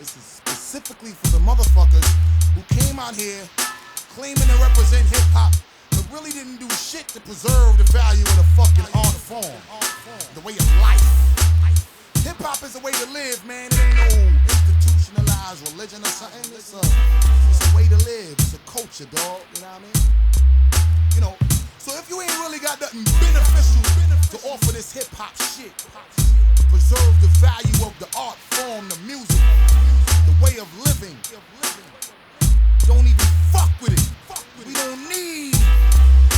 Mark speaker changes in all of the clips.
Speaker 1: This is specifically for the motherfuckers who came out here claiming to represent hip-hop, but really didn't do shit to preserve the value of the fucking art form, the way of life. Hip-hop is a way to live, man. It ain't no institutionalized religion or something. It's a way to live. It's a culture, dog. You know what I mean? You know, so if you ain't really got nothing beneficial to offer this hip-hop shit, preserve the value of the art form, the music, the way of living, don't even fuck with it. We don't need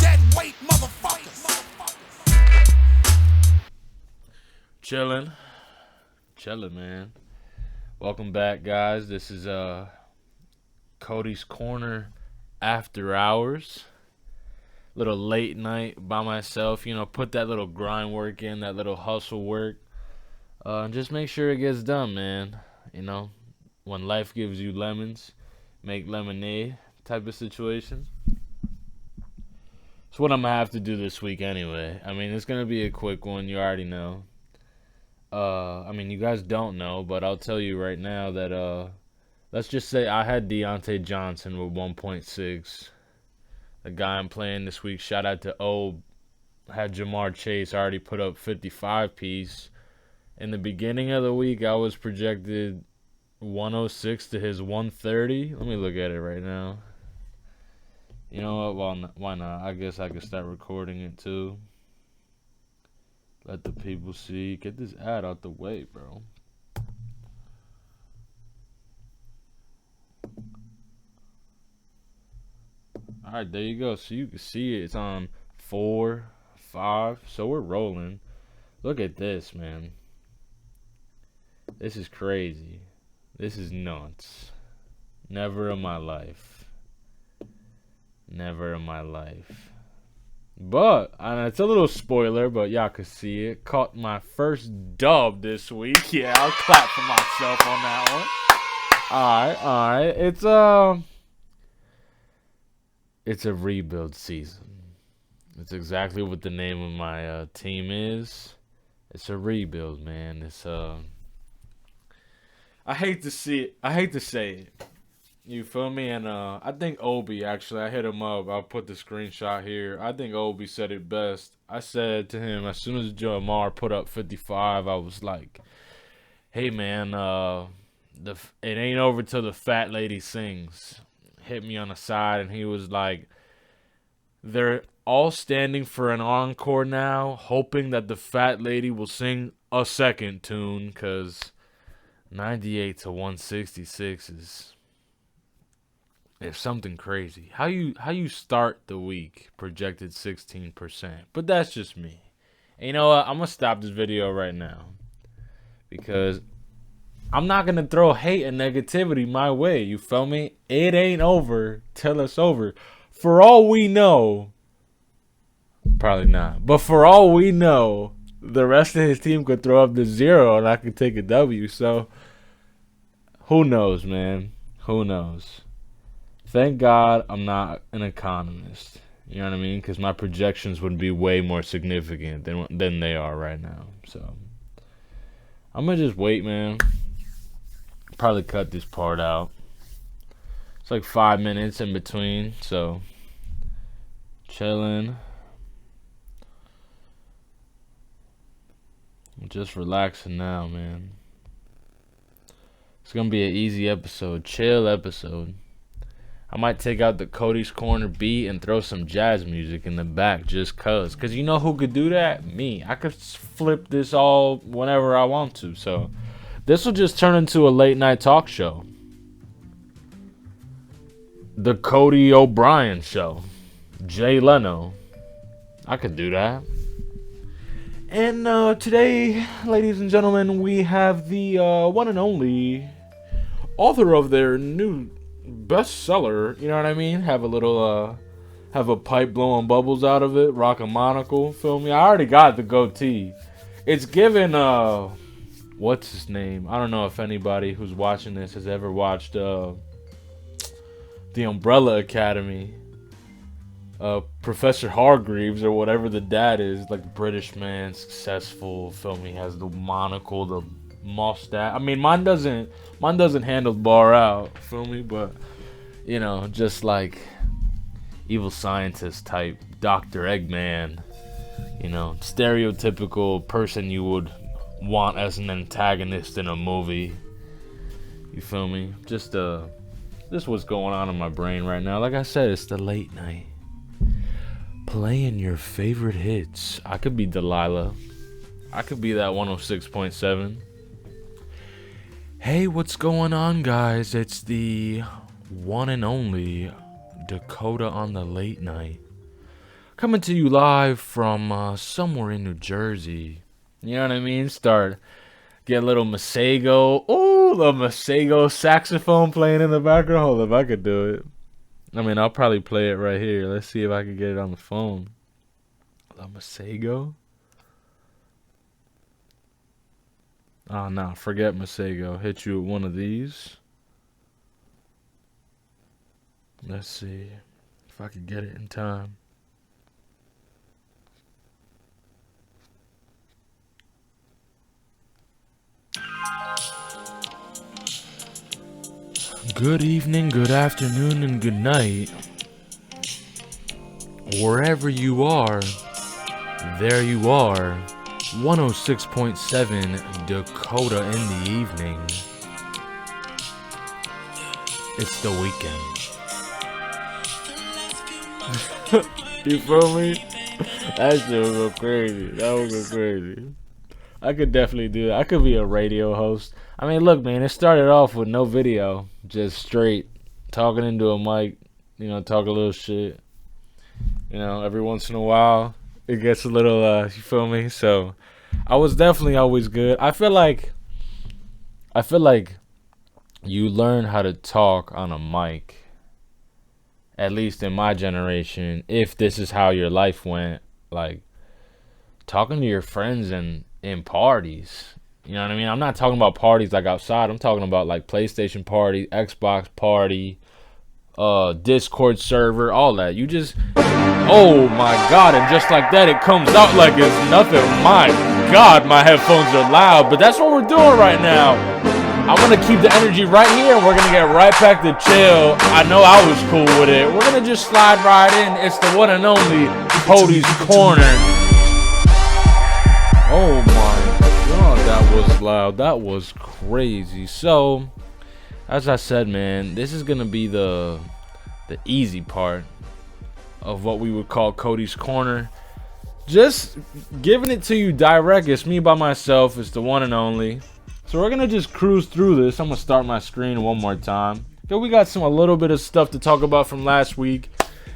Speaker 1: dead weight motherfuckers.
Speaker 2: Chillin', man. Welcome back, guys. This is Cody's Corner After Hours. Little late night by myself, put that little grind work in, that little hustle work. And just make sure it gets done, man. When life gives you lemons, make lemonade type of situation. It's what I'm going to have to do this week anyway. I mean, it's going to be a quick one. You already know. You guys don't know, but I'll tell you right now that, let's just say I had Deontay Johnson with 1.6. The guy I'm playing this week, shout out to O, had Jamar Chase already put up 55 piece. In the beginning of the week, I was projected 106 to his 130. Let me look at it right now. You know what? Well, why not? I guess I could start recording it too. Let the people see. Get this ad out the way, bro. Alright, there you go. So you can see it. It's on 4, 5. So we're rolling. Look at this, man. This is crazy. This is nuts. Never in my life. Never in my life. But, and it's a little spoiler, but y'all can see it. Caught my first dub this week. Yeah, I'll clap for myself on that one. Alright. It's a rebuild season. It's exactly what the name of my team is. It's a rebuild, man. It's I hate to see it. I hate to say it. You feel me? And I think Obi, actually, I hit him up. I'll put the screenshot here. I think Obi said it best. I said to him, as soon as Jamar put up 55, I was like, hey, man, it ain't over till the fat lady sings. Hit me on the side, and he was like, they're all standing for an encore now, hoping that the fat lady will sing a second tune, because 98 to 166 is something crazy. How you start the week projected 16%, but that's just me. And you know what? I'm gonna stop this video right now because I'm not gonna throw hate and negativity my way. You feel me? It ain't over till it's over. For all we know, probably not. But for all we know, the rest of his team could throw up the 0 and I could take a W. So who knows, man? Who knows? Thank God I'm not an economist. You know what I mean? Because my projections would be way more significant than they are right now. So I'm gonna just wait, man. Probably cut this part out. It's like 5 minutes in between, so chilling. I'm just relaxing now, man. It's gonna be an easy episode, chill episode. I might take out the Cody's Corner beat and throw some jazz music in the back just cause. Cause you know who could do that? Me. I could flip this all whenever I want to, so this will just turn into a late night talk show. The Cody O'Brien show. Jay Leno. I could do that. And today, ladies and gentlemen, we have the one and only author of their new bestseller. You know what I mean? Have a pipe blowing bubbles out of it. Rock a monocle. Feel me? I already got the goatee. It's given what's his name? I don't know if anybody who's watching this has ever watched the Umbrella Academy. Professor Hargreaves or whatever the dad is, like British man, successful. Feel me? Has the monocle, the mustache. I mean, mine doesn't handlebar out. Feel me? But you know, just like evil scientist type, Dr. Eggman. You know, stereotypical person you would want as an antagonist in a movie. You feel me? Just this is what's going on in my brain right now. Like I said, it's the late night. Playing your favorite hits. I could be Delilah. I could be that 106.7. Hey, what's going on, guys? It's the one and only Dakota on the late night. Coming to you live from somewhere in New Jersey. You know what I mean? Get a little Masego. Oh, the Masego saxophone playing in the background. Hold up, I could do it. I mean, I'll probably play it right here. Let's see if I can get it on the phone. La Masego? Oh, no, forget Masego. Hit you with one of these. Let's see if I can get it in time. Good evening, good afternoon, and good night. Wherever you are, there you are. 106.7 Dakota in the evening. It's the weekend. You feel me? That shit will go crazy. That will go crazy. I could definitely do that. I could be a radio host. I mean, look, man, it started off with no video. Just straight talking into a mic. You know, talk a little shit. You know, every once in a while, it gets a little, you feel me? So, I was definitely always good. I feel like you learn how to talk on a mic, at least in my generation, if this is how your life went, like, talking to your friends in parties. You know what I mean? I'm not talking about parties like outside. I'm talking about like PlayStation party, Xbox party, Discord server, all that. You just, oh my God, and just like that, it comes out like it's nothing. My God, my headphones are loud, but that's what we're doing right now. I'm gonna keep the energy right here, and we're gonna get right back to chill. I know I was cool with it. We're gonna just slide right in. It's the one and only Cody's Corner. Oh my God, that was loud. That was crazy. So, as I said, man, this is gonna be the easy part of what we would call Cody's Corner. Just giving it to you direct. It's me by myself. It's the one and only. So we're gonna just cruise through this. I'm gonna start my screen one more time. Okay, we got a little bit of stuff to talk about from last week,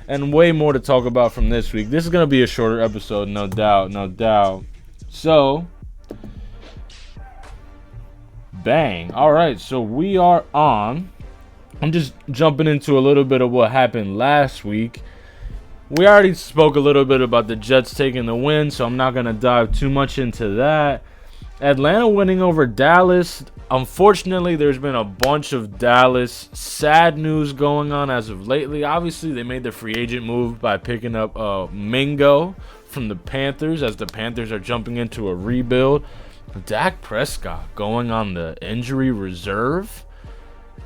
Speaker 2: and way more to talk about from this week. This is gonna be a shorter episode, no doubt, no doubt. So, bang. All right, so we are on. I'm just jumping into a little bit of what happened last week. We already spoke a little bit about the Jets taking the win, so I'm not going to dive too much into that. Atlanta winning over Dallas. Unfortunately, there's been a bunch of Dallas sad news going on as of lately. Obviously, they made the free agent move by picking up Mingo from the Panthers, as the Panthers are jumping into a rebuild. Dak Prescott going on the injury reserve,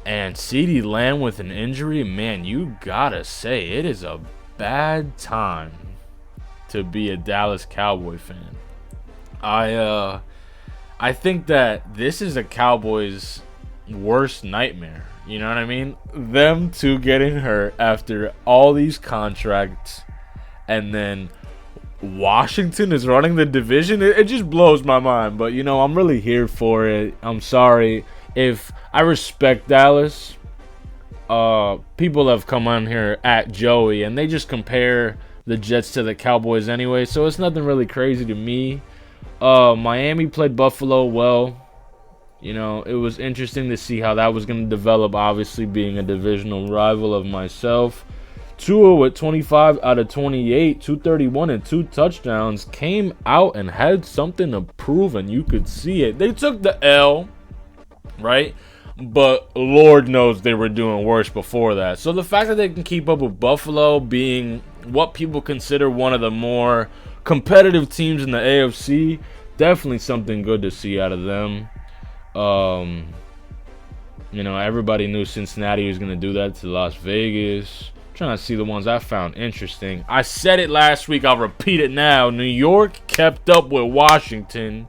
Speaker 2: and CeeDee Lamb with an injury. Man, you gotta say, it is a bad time to be a Dallas Cowboy fan. I think that this is a Cowboys' worst nightmare. You know what I mean? Them two getting hurt after all these contracts, and then Washington is running the division. It just blows my mind. But, you know, I'm really here for it. I'm sorry. If I respect Dallas, people have come on here at Joey, and they just compare the Jets to the Cowboys anyway. So it's nothing really crazy to me. Miami played Buffalo well. You know, it was interesting to see how that was going to develop, obviously being a divisional rival of myself. Tua with 25 out of 28, 231 and 2 touchdowns, came out and had something to prove, and you could see it. They took the L, right? But Lord knows they were doing worse before that. So the fact that they can keep up with Buffalo being what people consider one of the more competitive teams in the AFC, definitely something good to see out of them. Everybody knew Cincinnati was going to do that to Las Vegas. I'm trying to see the ones I found interesting. I said it last week. I'll repeat it now. New York kept up with Washington,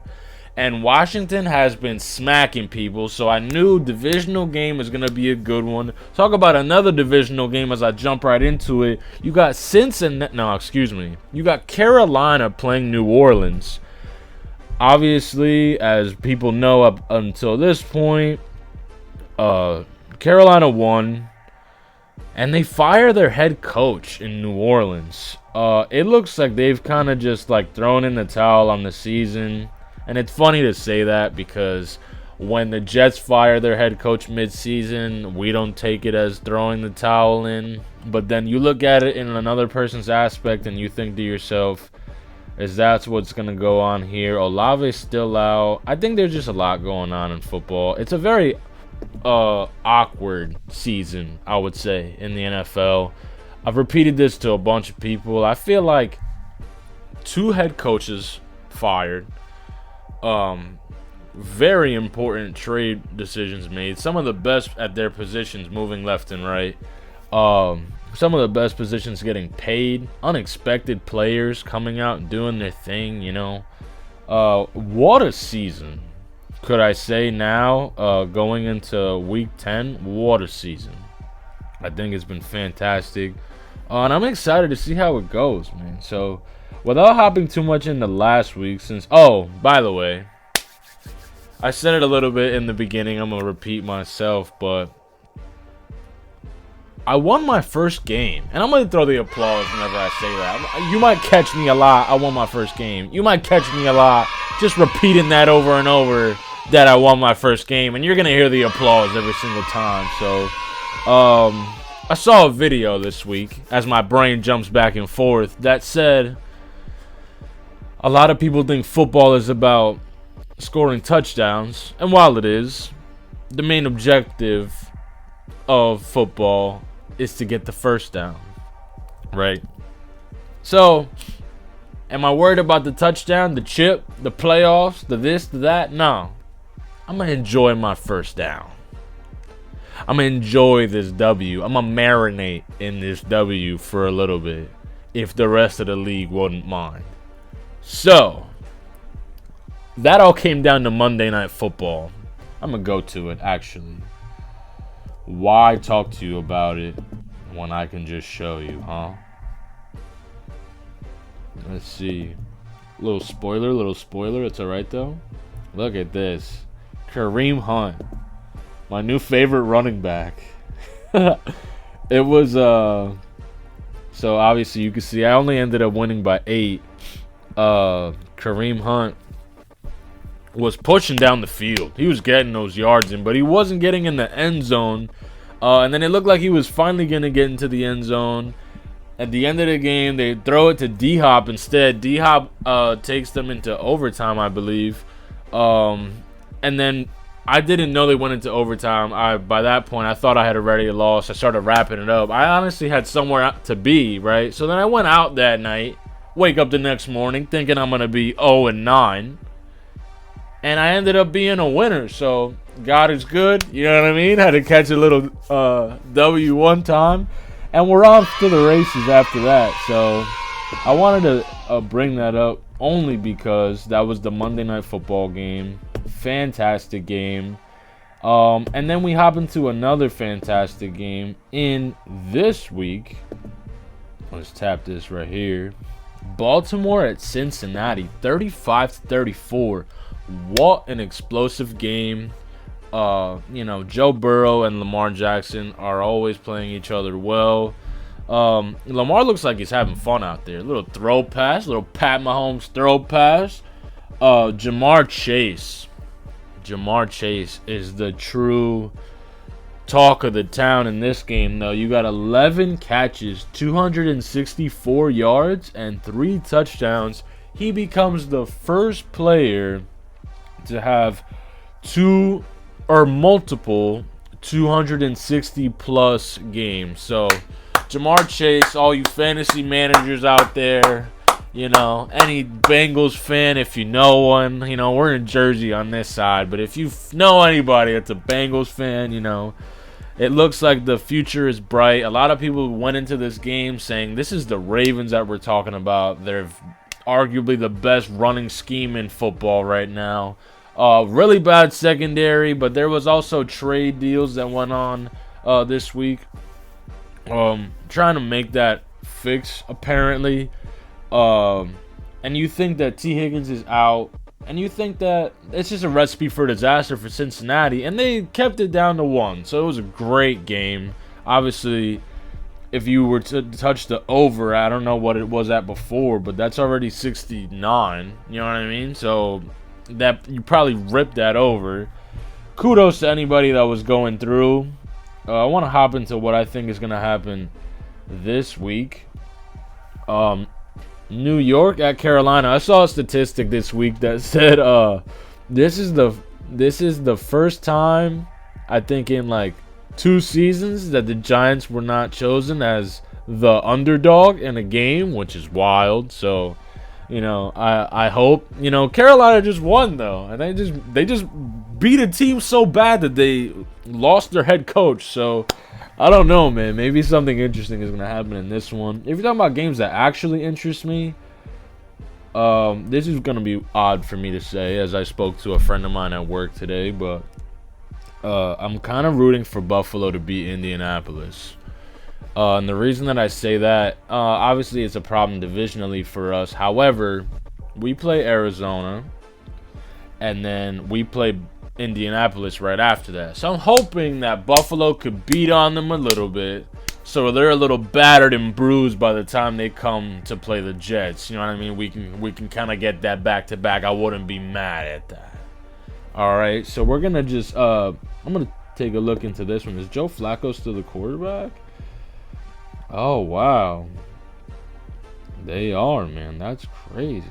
Speaker 2: and Washington has been smacking people, so I knew divisional game was going to be a good one. Talk about another divisional game as I jump right into it. You got You got Carolina playing New Orleans. Obviously, as people know up until this point, Carolina won, and they fire their head coach in New Orleans. It looks like they've kind of just like thrown in the towel on the season. And it's funny to say that because when the Jets fire their head coach mid-season, we don't take it as throwing the towel in. But then you look at it in another person's aspect and you think to yourself, is that what's going to go on here? Olave's still out. I think there's just a lot going on in football. It's a very awkward season, I would say, in the NFL. I've repeated this to a bunch of people. I feel like 2 head coaches fired. Very important trade decisions made. Some of the best at their positions moving left and right. Some of the best positions getting paid. Unexpected players coming out and doing their thing, What a season, could I say now, going into week 10. What a season. I think it's been fantastic. And I'm excited to see how it goes, man. So, without hopping too much into last week, by the way, I said it a little bit in the beginning. I'm going to repeat myself, but I won my first game. And I'm going to throw the applause whenever I say that. You might catch me a lot. I won my first game. You might catch me a lot just repeating that over and over that I won my first game. And you're going to hear the applause every single time. So, I saw a video this week as my brain jumps back and forth that said a lot of people think football is about scoring touchdowns. And while it is, the main objective of football is to get the first down, right? So, am I worried about the touchdown, the chip, the playoffs, the this, the that? No. I'm going to enjoy my first down. I'm going to enjoy this W. I'm going to marinate in this W for a little bit, if the rest of the league wouldn't mind. So, that all came down to Monday Night Football. I'm going to go to it, actually. Why talk to you about it when I can just show you, huh? Let's see. Little spoiler. It's alright, though. Look at this. Kareem Hunt. My new favorite running back. It was, so obviously you can see I only ended up winning by 8. Kareem Hunt was pushing down the field. He was getting those yards in, but he wasn't getting in the end zone. And then it looked like he was finally going to get into the end zone. At the end of the game, they throw it to D-Hop instead. D-Hop takes them into overtime, I believe. And then I didn't know they went into overtime. By that point, I thought I had already lost. I started wrapping it up. I honestly had somewhere to be, right? So then I went out that night, wake up the next morning thinking I'm going to be 0-9. And I ended up being a winner. So God is good. You know what I mean? Had to catch a little W one time. And we're off to the races after that. So I wanted to bring that up only because that was the Monday Night Football game. Fantastic game. And then we hop into another fantastic game in this week. Let's tap this right here. Baltimore at Cincinnati, 35-34. What an explosive game. Joe Burrow and Lamar Jackson are always playing each other well. Lamar looks like he's having fun out there. Little throw pass, little Pat Mahomes throw pass. Jamar Chase is the true talk of the town in this game, though. You got 11 catches, 264 yards, and 3 touchdowns. He becomes the first player to have 2 or multiple 260-plus games. So, Jamar Chase, all you fantasy managers out there, any Bengals fan, if you know one, we're in Jersey on this side, but if you know anybody that's a Bengals fan, it looks like the future is bright. A lot of people went into this game saying this is the Ravens that we're talking about. They're arguably the best running scheme in football right now. Really bad secondary, but there was also trade deals that went on this week. Trying to make that fix, apparently. And you think that T. Higgins is out, and you think that it's just a recipe for disaster for Cincinnati, and they kept it down to 1. So it was a great game. Obviously, if you were to touch the over, I don't know what it was at before, but that's already 69. You know what I mean? So that you probably ripped that over. Kudos to anybody that was going through. I want to hop into what I think is going to happen this week. New York at Carolina. I saw a statistic this week that said this is the first time, I think, in like 2 seasons that the Giants were not chosen as the underdog in a game, which is wild. So, I hope, Carolina just won though, and they just beat a team so bad that they lost their head coach. So I don't know, man. Maybe something interesting is going to happen in this one. If you're talking about games that actually interest me, this is going to be odd for me to say, as I spoke to a friend of mine at work today, but I'm kind of rooting for Buffalo to beat Indianapolis. And the reason that I say that, obviously it's a problem divisionally for us. However, we play Arizona, and then we play Indianapolis right after that. So I'm hoping that Buffalo could beat on them a little bit, so they're a little battered and bruised by the time they come to play the Jets. You know what I mean? We can kind of get that back to back. I wouldn't be mad at that. All right, so we're gonna just I'm gonna take a look into this one. Is Joe Flacco still the quarterback? Oh wow, they are, man. That's crazy.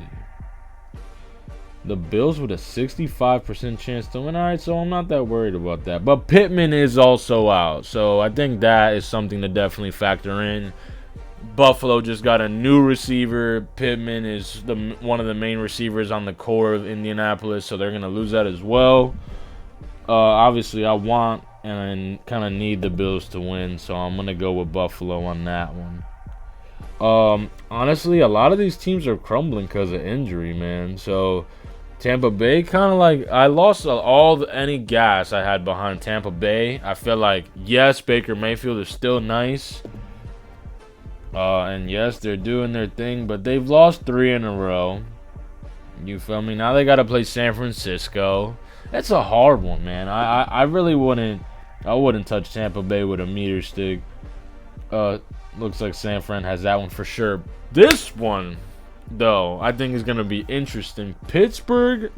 Speaker 2: The Bills with a 65% chance to win. All right, so I'm not that worried about that. But Pittman is also out, so I think that is something to definitely factor in. Buffalo just got a new receiver. Pittman is one of the main receivers on the core of Indianapolis, so they're going to lose that as well. Obviously, I want and kind of need the Bills to win, so I'm going to go with Buffalo on that one. Honestly, a lot of these teams are crumbling because of injury, man. So Tampa Bay, kind of like, I lost any gas I had behind Tampa Bay. I feel like, yes, Baker Mayfield is still nice. And yes, they're doing their thing, but they've lost 3 in a row. You feel me? Now they got to play San Francisco. That's a hard one, man. I really wouldn't touch Tampa Bay with a meter stick. Looks like San Fran has that one for sure. This one, though, I think is going to be interesting. Pittsburgh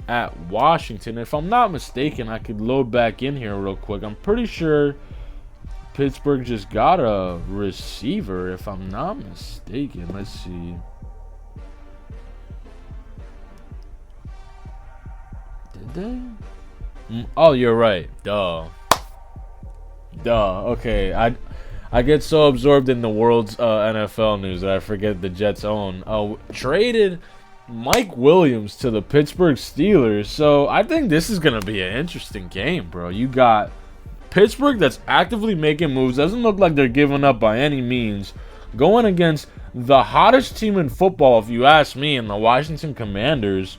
Speaker 2: at Washington. If I'm not mistaken, I could load back in here real quick. I'm pretty sure Pittsburgh just got a receiver, if I'm not mistaken. Let's see. Did they? Oh, you're right. Duh. Okay, I get so absorbed in the world's NFL news that I forget the Jets own. Traded Mike Williams to the Pittsburgh Steelers. So I think this is going to be an interesting game, bro. You got Pittsburgh that's actively making moves. Doesn't look like they're giving up by any means. Going against the hottest team in football, if you ask me, and the Washington Commanders.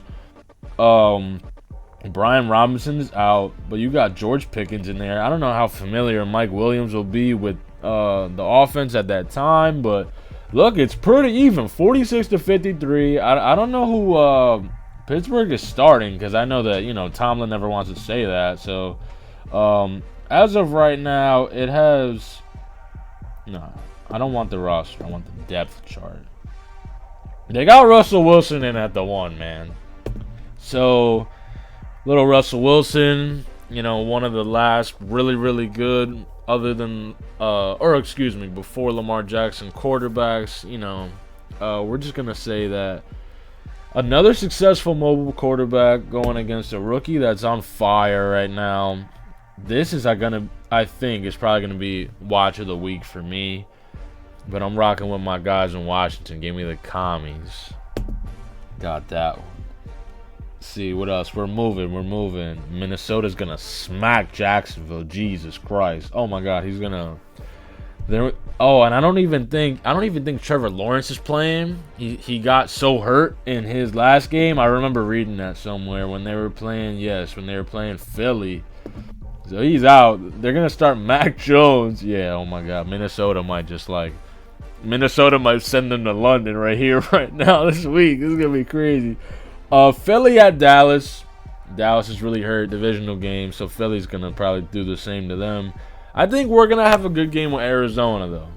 Speaker 2: Brian Robinson is out, but you got George Pickens in there. I don't know how familiar Mike Williams will be with the offense at that time, but look, it's pretty even, 46-53. I don't know who Pittsburgh is starting, because I know that Tomlin never wants to say that. So as of right now, it has I don't want the roster. I want the depth chart. They got Russell Wilson in at the 1, man. So little Russell Wilson, one of the last really, really good, other than, before Lamar Jackson quarterbacks, we're just going to say that another successful mobile quarterback going against a rookie that's on fire right now. This is I think is probably going to be watch of the week for me. But I'm rocking with my guys in Washington. Give me the commies. Got that one. See what else? We're moving. Minnesota's gonna smack Jacksonville. Jesus Christ! Oh my God, he's gonna. There. Oh, and I don't even think Trevor Lawrence is playing. He got so hurt in his last game. I remember reading that somewhere when they were playing. Yes, when they were playing Philly. So he's out. They're gonna start Mac Jones. Yeah. Oh my God, Minnesota might send them to London right here, right now this week. This is gonna be crazy. Philly at Dallas. Dallas is really hurt, divisional game, so Philly's gonna probably do the same to them. I think we're gonna have a good game with Arizona, though.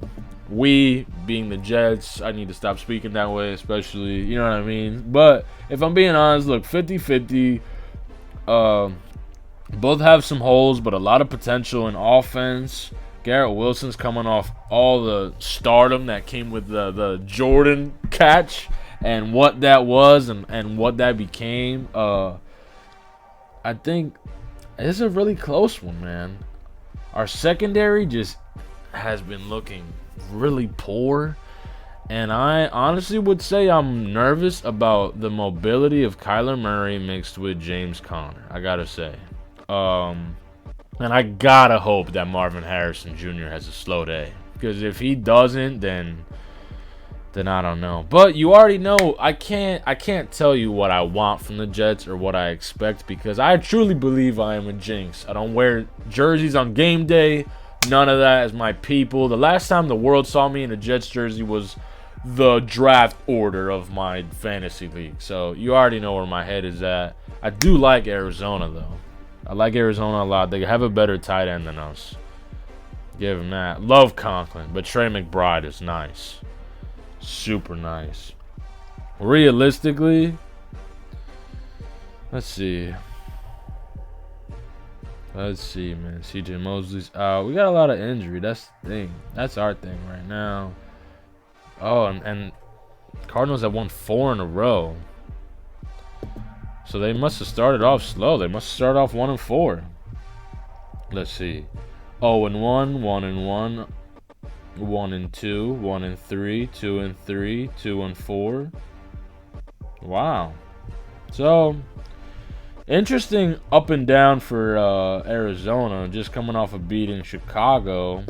Speaker 2: We, being the Jets, I need to stop speaking that way, especially, you know what I mean? But if I'm being honest, look, 50-50. Both have some holes, but a lot of potential in offense. Garrett Wilson's coming off all the stardom that came with the Jordan catch and what that was and what that became. I think it's a really close one, man. Our secondary just has been looking really poor. And I honestly would say I'm nervous about the mobility of Kyler Murray mixed with James Conner. I gotta say. And I gotta hope that Marvin Harrison Jr. has a slow day. Because if he doesn't, then I don't know. But you already know I can't tell you what I want from the Jets or what I expect, because I truly believe I am a jinx. I don't wear jerseys on game day. None of that is my people. The last time the world saw me in a Jets jersey was the draft order of my fantasy league. So you already know where my head is at. I do like Arizona, though. I like Arizona a lot. They have a better tight end than us. Give him that. Love Conklin, but Trey McBride is nice. Super nice. Realistically, let's see, man. CJ Mosley's out. We got a lot of injury. That's the thing. That's our thing right now. Oh, and Cardinals have won 4 in a row. So they must have started off slow. They must have started off 1-4. Let's see. 0-1, 1-1. 1-2, 1-3, 2-3, 2-4. Wow. So interesting up and down for Arizona, just coming off of beating Chicago.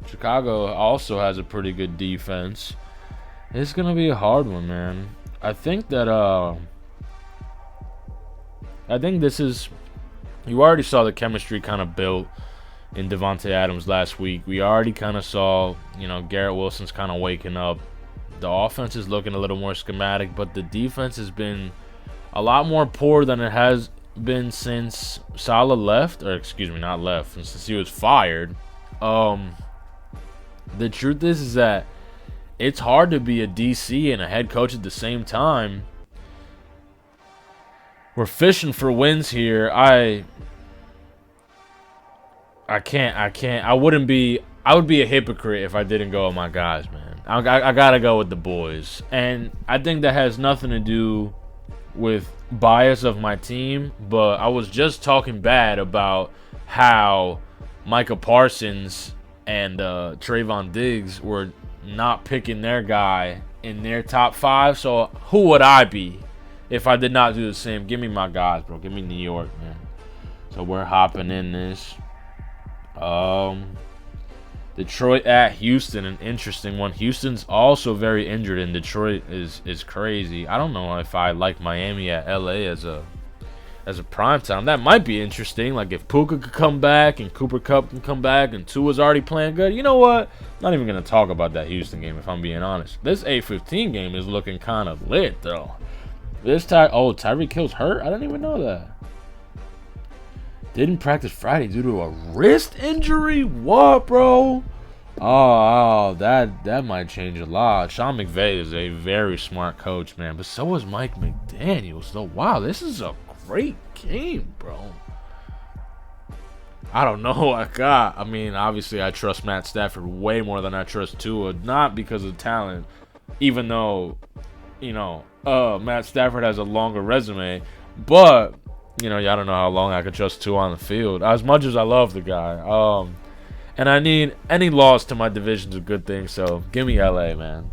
Speaker 2: Chicago also has a pretty good defense. It's gonna be a hard one, man. I think this is. You already saw the chemistry kind of built in Devontae Adams last week. We already kind of saw, Garrett Wilson's kind of waking up. The offense is looking a little more schematic, but the defense has been a lot more poor than it has been since Saleh left, or excuse me, not left, since he was fired. The truth is that it's hard to be a DC and a head coach at the same time. We're fishing for wins here. I would be a hypocrite if I didn't go with my guys, man. I gotta go with the boys. And I think that has nothing to do with bias of my team, but I was just talking bad about how Micah Parsons and Trayvon Diggs were not picking their guy in their top 5. So who would I be if I did not do the same? Give me my guys, bro. Give me New York, man. So we're hopping in this. Detroit at Houston, an interesting one. Houston's also very injured, and Detroit is crazy. I don't know if I like Miami at LA as a prime time. That might be interesting. Like if Puka could come back and Cooper Kupp can come back and Tua's already playing good. You know what? Not even gonna talk about that Houston game if I'm being honest. This 8:15 game is looking kind of lit though. Tyreek Hill's hurt? I didn't even know that. Didn't practice Friday due to a wrist injury? What, bro? Oh, that might change a lot. Sean McVay is a very smart coach, man. But so is Mike McDaniel. So, wow, this is a great game, bro. I don't know what I got. I mean, obviously, I trust Matt Stafford way more than I trust Tua. Not because of talent, even though, Matt Stafford has a longer resume. But I don't know how long I could trust Tua on the field. As much as I love the guy. And I need any loss to my division's a good thing. So give me LA, man.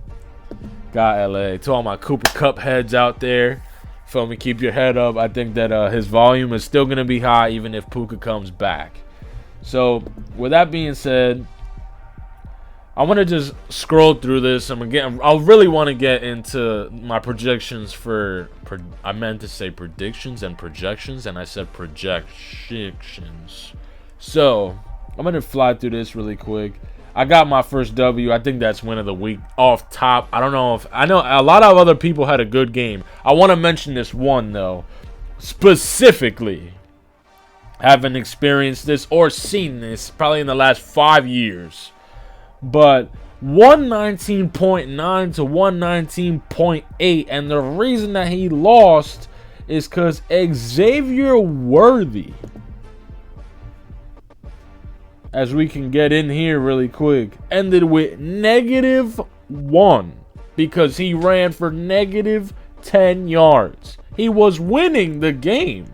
Speaker 2: got LA. To all my Cooper Cup heads out there, feel me? Keep your head up. I think that his volume is still gonna be high even if Puka comes back. So with that being said, I want to just scroll through this. I really want to get into my projections for. I meant to say predictions and projections, and I said projections. So I'm gonna fly through this really quick. I got my first W. I think that's win of the week off top. I know a lot of other people had a good game. I want to mention this one though, specifically. Haven't experienced this or seen this probably in the last 5 years. But 119.9 to 119.8, and the reason that he lost is because Xavier Worthy, as we can get in here really quick, ended with -1 because he ran for -10 yards. He was winning the game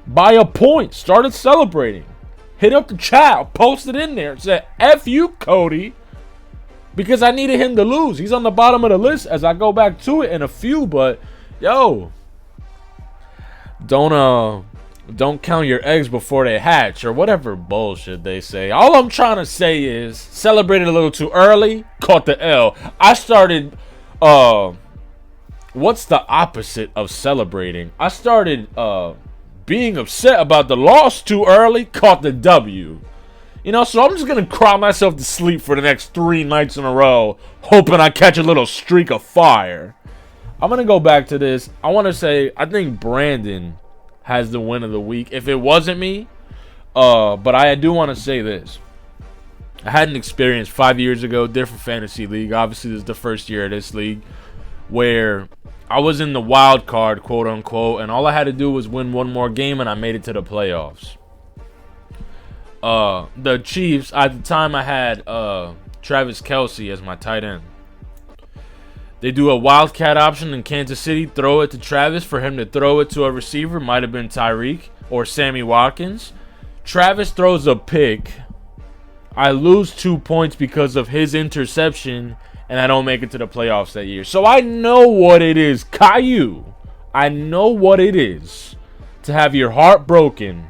Speaker 2: by a point, started celebrating. Hit up the chat, posted in there, said, F you, Cody, because I needed him to lose. He's on the bottom of the list as I go back to it in a few, but, yo, don't count your eggs before they hatch, or whatever bullshit they say. All I'm trying to say is, celebrated a little too early, caught the L. I started, what's the opposite of celebrating? I started, being upset about the loss too early, caught the W. You know, so I'm just going to cry myself to sleep for the next 3 nights in a row, hoping I catch a little streak of fire. I'm going to go back to this. I want to say, I think Brandon has the win of the week. If it wasn't me, but I do want to say this. I had an experience 5 years ago, different fantasy league. Obviously, this is the first year of this league, where I was in the wild card, quote unquote, and all I had to do was win one more game, and I made it to the playoffs. The Chiefs, at the time I had Travis Kelce as my tight end. They do a wildcat option in Kansas City, throw it to Travis for him to throw it to a receiver. Might have been Tyreek or Sammy Watkins. Travis throws a pick. I lose 2 points because of his interception, and I don't make it to the playoffs that year. So I know what it is, Caillou. I know what it is to have your heart broken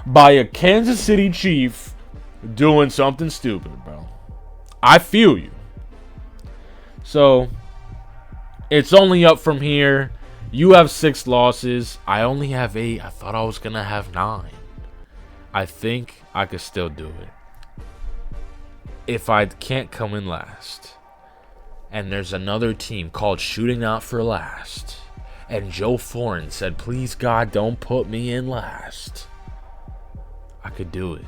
Speaker 2: by a Kansas City Chief doing something stupid, bro. I feel you. So it's only up from here. You have 6 losses. I only have 8. I thought I was going to have 9. I think I could still do it. If I can't come in last, and there's another team called Shooting Out for Last, and Joe Foreign said, please God, don't put me in last, I could do it.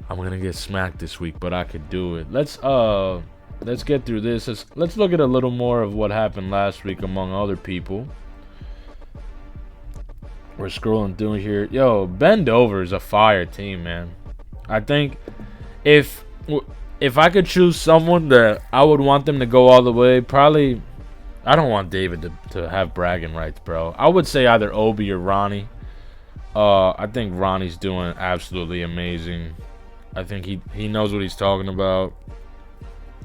Speaker 2: I'm gonna get smacked this week, but I could do it. Let's get through this. Let's look at a little more of what happened last week among other people. We're scrolling through here. Yo, Bend Over is a fire team, man. I think if I could choose someone that I would want them to go all the way, probably, I don't want David to have bragging rights, bro. I would say either Obi or Ronnie. I think Ronnie's doing absolutely amazing. I think he knows what he's talking about.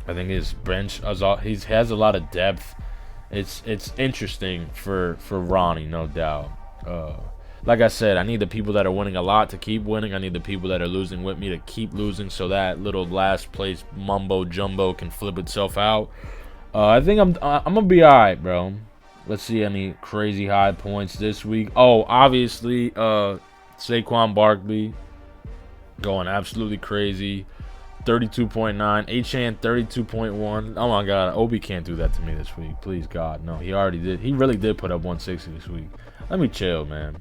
Speaker 2: I think his bench, he has a lot of depth. It's interesting for Ronnie, no doubt. Like I said, I need the people that are winning a lot to keep winning. I need the people that are losing with me to keep losing, so that little last place mumbo jumbo can flip itself out. I think I'm gonna be alright, bro. Let's see any crazy high points this week. Oh, obviously, Saquon Barkley going absolutely crazy. 32.9. H-Chan 32.1. Oh my God, Obi can't do that to me this week. Please God, no. He already did. He really did put up 160 this week. Let me chill, man.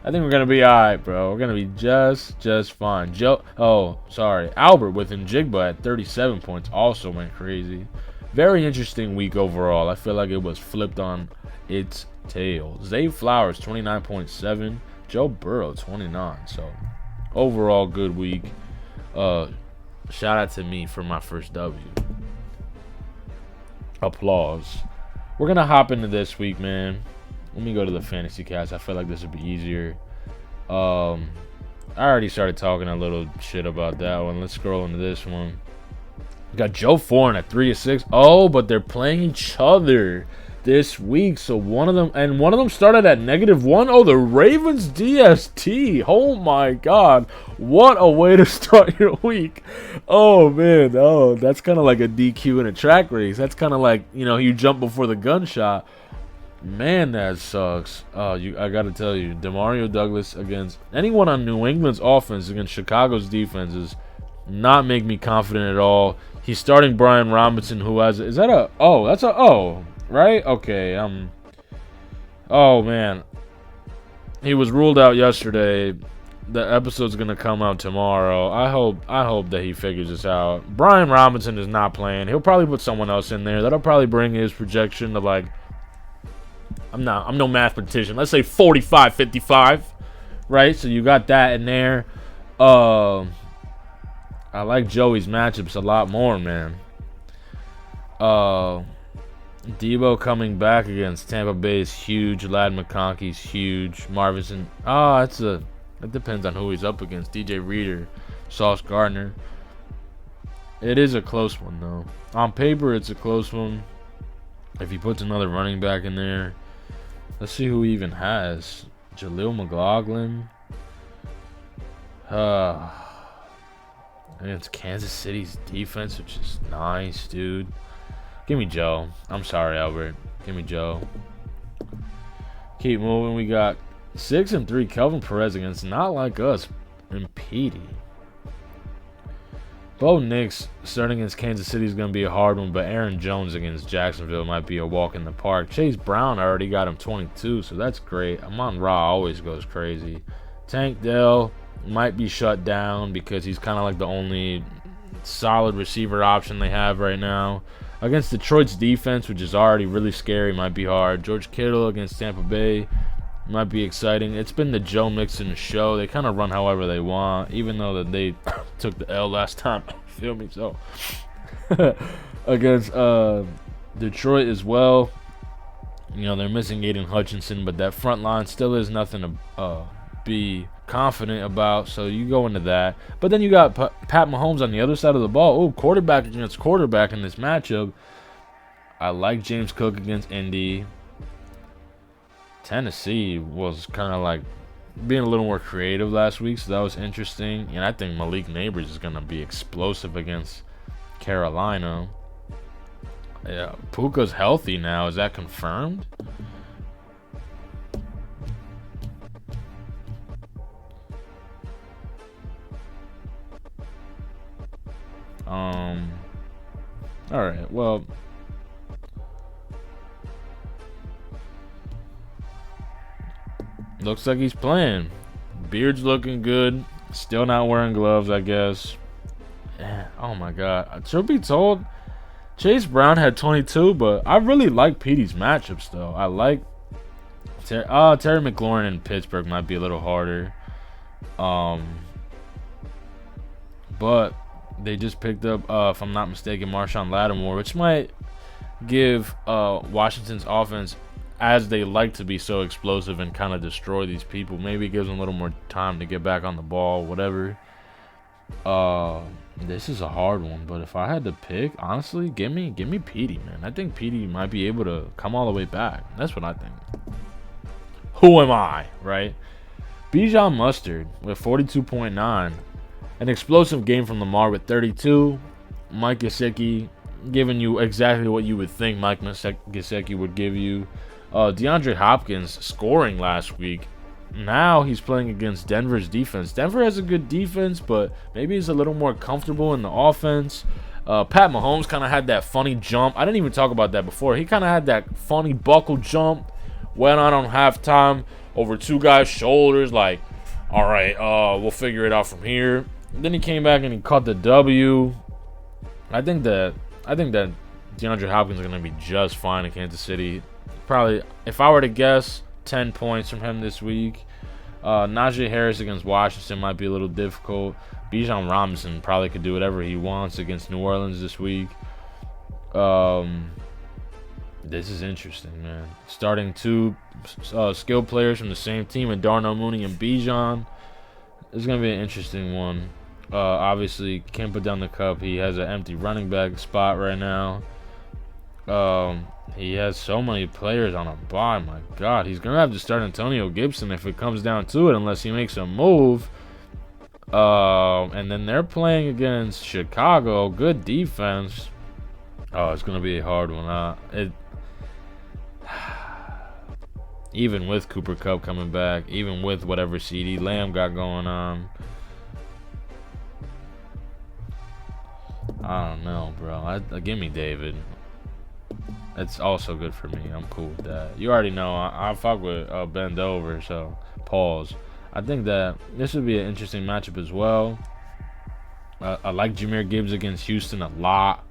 Speaker 2: I think we're gonna be alright, bro. We're gonna be just fine. Albert with Njigba at 37 points also went crazy. Very interesting week overall. I feel like it was flipped on its tail. Zay Flowers 29.7. Joe Burrow 29. So overall good week. Shout out to me for my first W. Applause. We're gonna hop into this week, man. Let me go to the fantasy cast. I feel like this would be easier. I already started talking a little shit about that one. Let's scroll into this one. Got Joe Foreign at 3-6. Oh, but they're playing each other this week. So one of them started at -1. Oh, the Ravens DST. Oh my God. What a way to start your week. Oh man. Oh, that's kind of like a DQ in a track race. That's kind of like, you jump before the gunshot. Man, that sucks. I gotta tell you, Demario Douglas against anyone on New England's offense against Chicago's defense is not make me confident at all. He's starting Brian Robinson, who has that's a O, right? Okay. Oh man, he was ruled out yesterday. The episode's gonna come out tomorrow. I hope that he figures this out. Brian Robinson is not playing. He'll probably put someone else in there. That'll probably bring his projection to like, I'm no mathematician. Let's say 45-55, right? So you got that in there. I like Joey's matchups a lot more, man. Debo coming back against Tampa Bay is huge. Ladd McConkey's huge. Marvinson. It depends on who he's up against. DJ Reader, Sauce Gardner. It is a close one, though. On paper, it's a close one. If he puts another running back in there, let's see who he even has. Jaleel McLaughlin. Against Kansas City's defense, which is nice, dude. Give me Joe. I'm sorry, Albert. Give me Joe. Keep moving. We got 6-3 Kelvin Perez against Not Like Us and Petey. Bo Nix starting against Kansas City is going to be a hard one, but Aaron Jones against Jacksonville might be a walk in the park. Chase Brown already got him 22, so that's great. Amon-Ra always goes crazy. Tank Dell might be shut down because he's kind of like the only solid receiver option they have right now. Against Detroit's defense, which is already really scary, might be hard. George Kittle against Tampa Bay might be exciting. It's been the Joe Mixon show. They kind of run however they want, even though that they took the L last time. Feel me? So against Detroit as well, they're missing Aiden Hutchinson, but that front line still is nothing to be confident about, so you go into that. But then you got Pat Mahomes on the other side of the ball. Oh, quarterback against quarterback in this matchup. I like James Cook against Indy. Tennessee was kind of like being a little more creative last week, so that was interesting. And I think Malik Neighbors is going to be explosive against Carolina. Yeah, Puka's healthy now. Is that confirmed? All right. Well, looks like he's playing. Beard's looking good. Still not wearing gloves, I guess. Oh my God. Truth be told, Chase Brown had 22, but I really like Petey's matchups though. I like Terry McLaurin in Pittsburgh might be a little harder. But they just picked up, if I'm not mistaken, Marshawn Lattimore, which might give Washington's offense, as they like to be so explosive and kind of destroy these people, maybe it gives them a little more time to get back on the ball, whatever. This is a hard one, but if I had to pick, honestly, give me Petey, man. I think Petey might be able to come all the way back. That's what I think. Who am I, right? Bijan Mustard with 42.9. An explosive game from Lamar with 32. Mike Gesicki giving you exactly what you would think Mike Gesicki would give you. DeAndre Hopkins scoring last week. Now he's playing against Denver's defense. Denver has a good defense, but maybe he's a little more comfortable in the offense. Pat Mahomes kind of had that funny jump. I didn't even talk about that before. He kind of had that funny buckle jump. Went on halftime over two guys' shoulders like, all right, we'll figure it out from here. Then he came back and he caught the W. I think that DeAndre Hopkins is going to be just fine in Kansas City. Probably, if I were to guess, 10 points from him this week. Najee Harris against Washington might be a little difficult. Bijan Robinson probably could do whatever he wants against New Orleans this week. This is interesting, man. Starting two skilled players from the same team, and Darnell Mooney and Bijan. This is going to be an interesting one. Obviously, can't put down the cup. He has an empty running back spot right now. He has so many players on a bye. My God, he's gonna have to start Antonio Gibson if it comes down to it, unless he makes a move. And then they're playing against Chicago. Good defense. Oh, it's gonna be a hard one. Even with Cooper Kupp coming back, even with whatever CeeDee Lamb got going on. I don't know, bro. Give me David. It's also good for me. I'm cool with that. You already know I fuck with Bend Over, so pause. I think that this would be an interesting matchup as well. I like Jahmyr Gibbs against Houston a lot.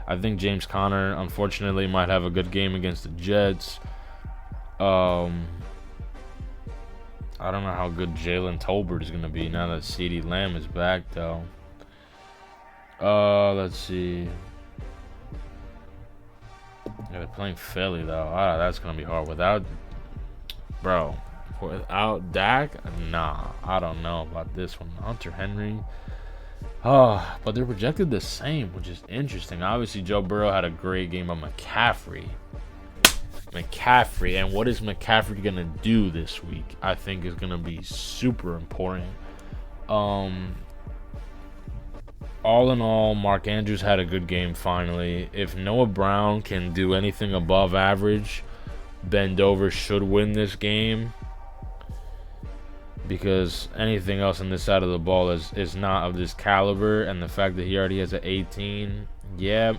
Speaker 2: I think James Conner, unfortunately, might have a good game against the Jets. I don't know how good Jalen Tolbert is going to be now that CeeDee Lamb is back, though. Let's see. Yeah, they're playing Philly, though. That's going to be hard. Without Dak? Nah, I don't know about this one. Hunter Henry. But they're projected the same, which is interesting. Obviously, Joe Burrow had a great game on McCaffrey. And what is McCaffrey going to do this week? I think is going to be super important. All in all, Mark Andrews had a good game finally. If Noah Brown can do anything above average, Bend Over should win this game. Because anything else on this side of the ball is not of this caliber. And the fact that he already has an 18. Yeah,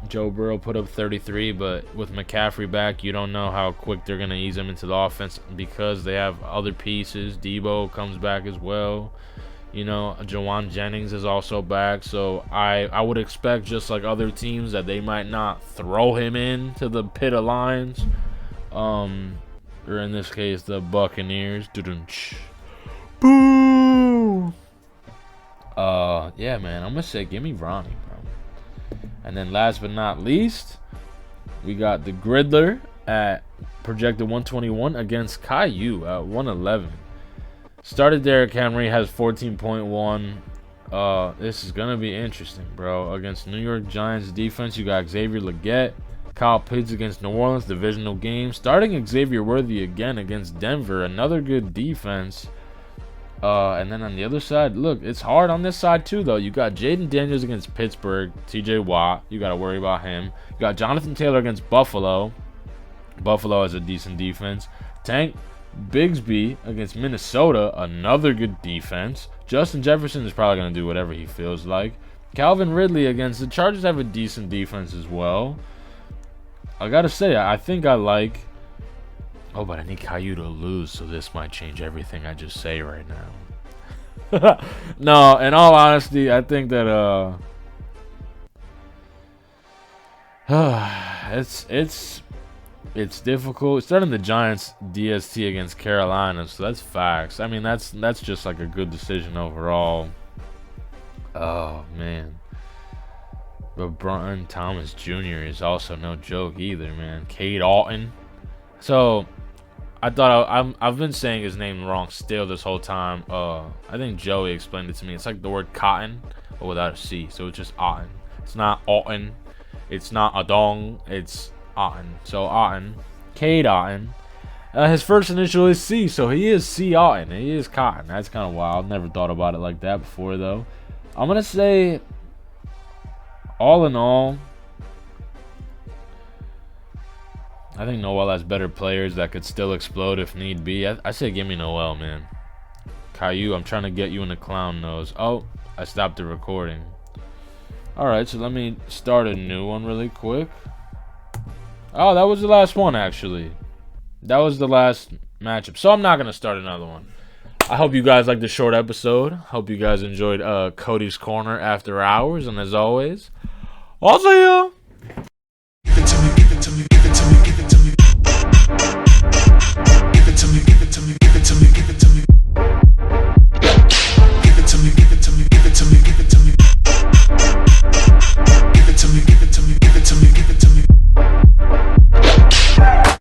Speaker 2: Joe Burrow put up 33. But with McCaffrey back, you don't know how quick they're going to ease him into the offense. Because they have other pieces. Debo comes back as well. You know, Jawan Jennings is also back. So I would expect, just like other teams, that they might not throw him into the pit of lions. Or in this case, the Buccaneers. Boo! Yeah, man. I'm going to say give me Ronnie, bro. And then last but not least, we got the Griddler at projected 121 against Caillou at 111. Started Derrick Henry, has 14.1. This is going to be interesting, bro. Against New York Giants defense, you got Xavier Legette. Kyle Pitts against New Orleans, divisional game. Starting Xavier Worthy again against Denver, another good defense. And then on the other side, look, it's hard on this side too, though. You got Jaden Daniels against Pittsburgh, TJ Watt. You got to worry about him. You got Jonathan Taylor against Buffalo. Buffalo has a decent defense. Tank Bigsby against Minnesota, another good defense. Justin Jefferson is probably going to do whatever he feels like. Calvin Ridley against the Chargers have a decent defense as well. I got to say, I think I like... Oh, but I need Caillou to lose, so this might change everything I just say right now. No, in all honesty, I think that it's difficult. It's starting the Giants DST against Carolina, so that's facts. I mean, that's just like a good decision overall. Oh man. But Brian Thomas Jr. is also no joke either, man. Cade Alton. So I thought I've been saying his name wrong still this whole time. I think Joey explained it to me. It's like the word cotton, but without a C. So it's just Alton. It's not Alton. It's not Adong. It's Alton. So Alton. Cade Alton. His first initial is C, so he is C Alton. He is cotton. That's kind of wild. Never thought about it like that before, though. I'm going to say, all in all, I think Noel has better players that could still explode if need be. I say give me Noel, man. Caillou, I'm trying to get you in the clown nose. Oh, I stopped the recording. Alright, so let me start a new one really quick. Oh, that was the last one, actually. That was the last matchup. So I'm not going to start another one. I hope you guys liked the short episode. Hope you guys enjoyed Cody's Corner after hours. And as always, I'll see ya.